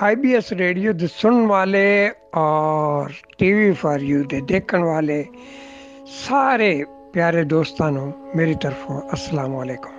IBS radio दे सुनने वाले और टीवी फॉर यू दे देखने वाले सारे प्यारे दोस्तानों मेरी तरफों अस्सलाम वालेकुम।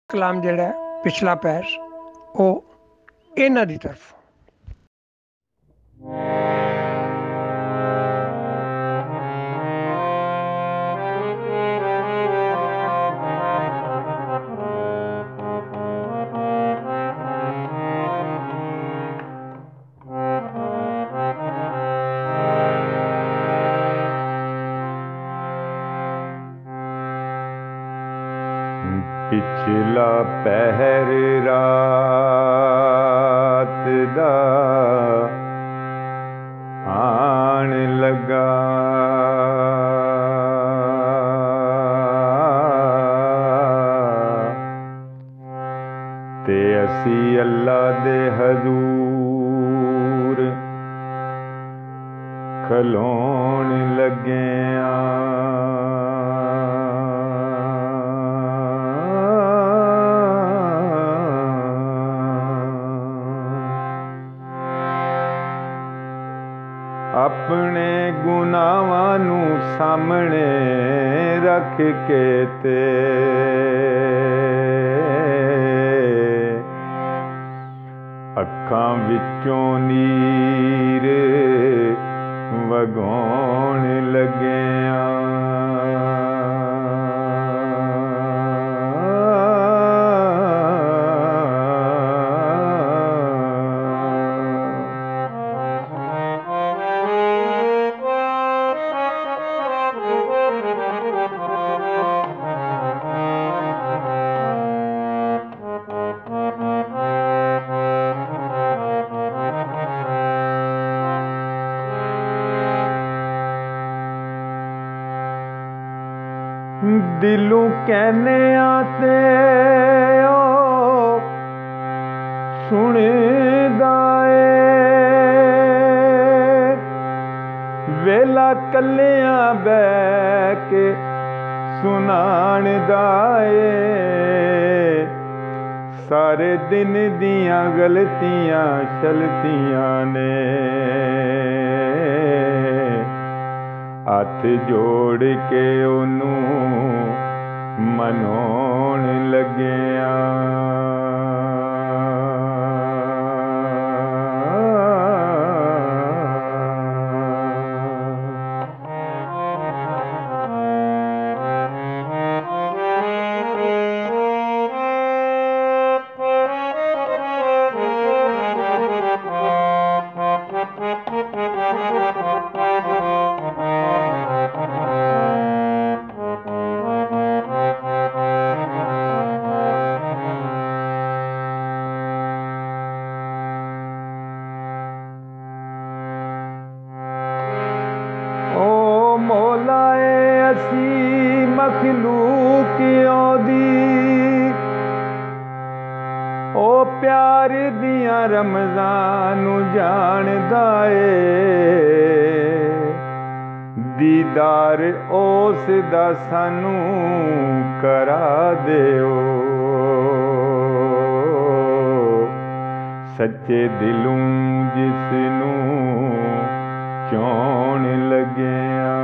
ਕਲਾਮ ਜਿਹੜਾ ਪਿਛਲਾ ਪੈਰ ਉਹ ਇਹਨਾਂ ਦੀ ਤਰਫ। पिछला पहर रात दा आन लगा, ते असी अल्लाह दे हजूर खलोन लगे अपने गुनाहां नू सामने रख के ते अखां विचों नीर वगाउण लगे दिलों कहने आते ओ सुनदा ए वेला कलियां बैठ के सुनाणदा ए सारे दिन दियां गलतियां शलतियां ने हथ जोड़ के ओनू मनोण लग्या मखलूक ओदी ओ प्यार दियां रमज़ान जानदा ए दीदार उस दा सानू करा दिओ सच्चे दिलों जिसनू चौन लग्या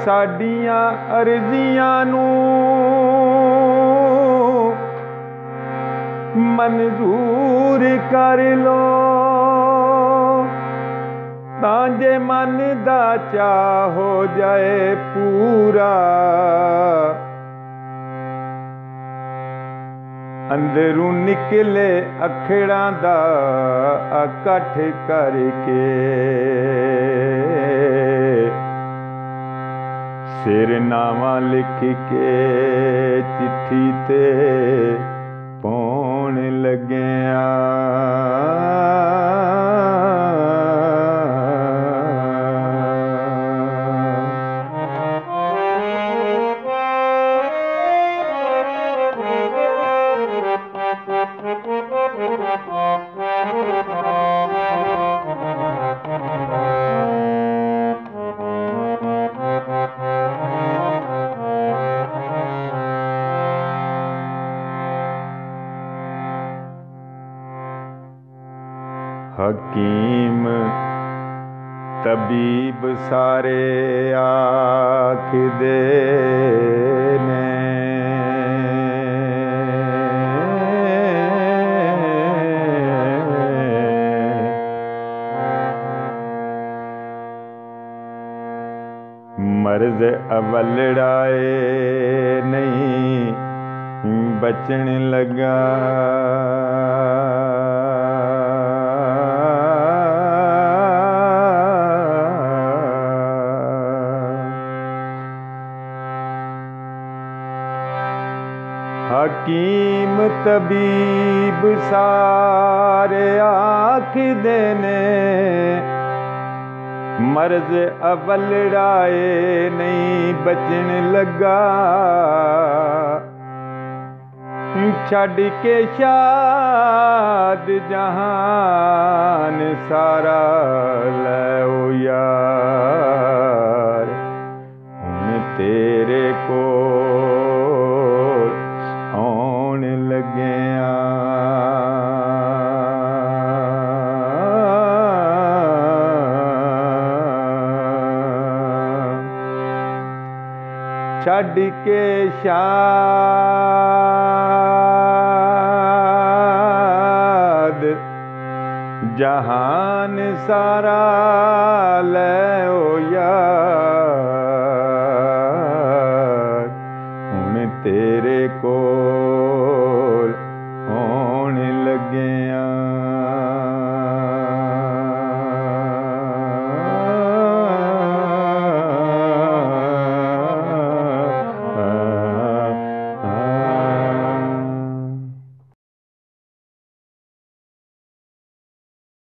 साडियां अर्जियां नू मंजूर कर लो तां जे मन दा चाह हो जाए पूरा अंदरों निकले अखड़ां दा इकट्ठ करके सिरनामा लिख के चिट्ठी ते पौन लग्या हकीम तबीब सारे आखदे ने। मर्ज अवलड़ाए नहीं बचन लगा। हकीम तबीब सारे आखदे ने मर्ज अवलड़ाए नहीं बचन लगा। छड़ के शाद जहान सारा लै यार हुण तेरे को आउण लग्या। छड़ के शाद जहान सारा लै यार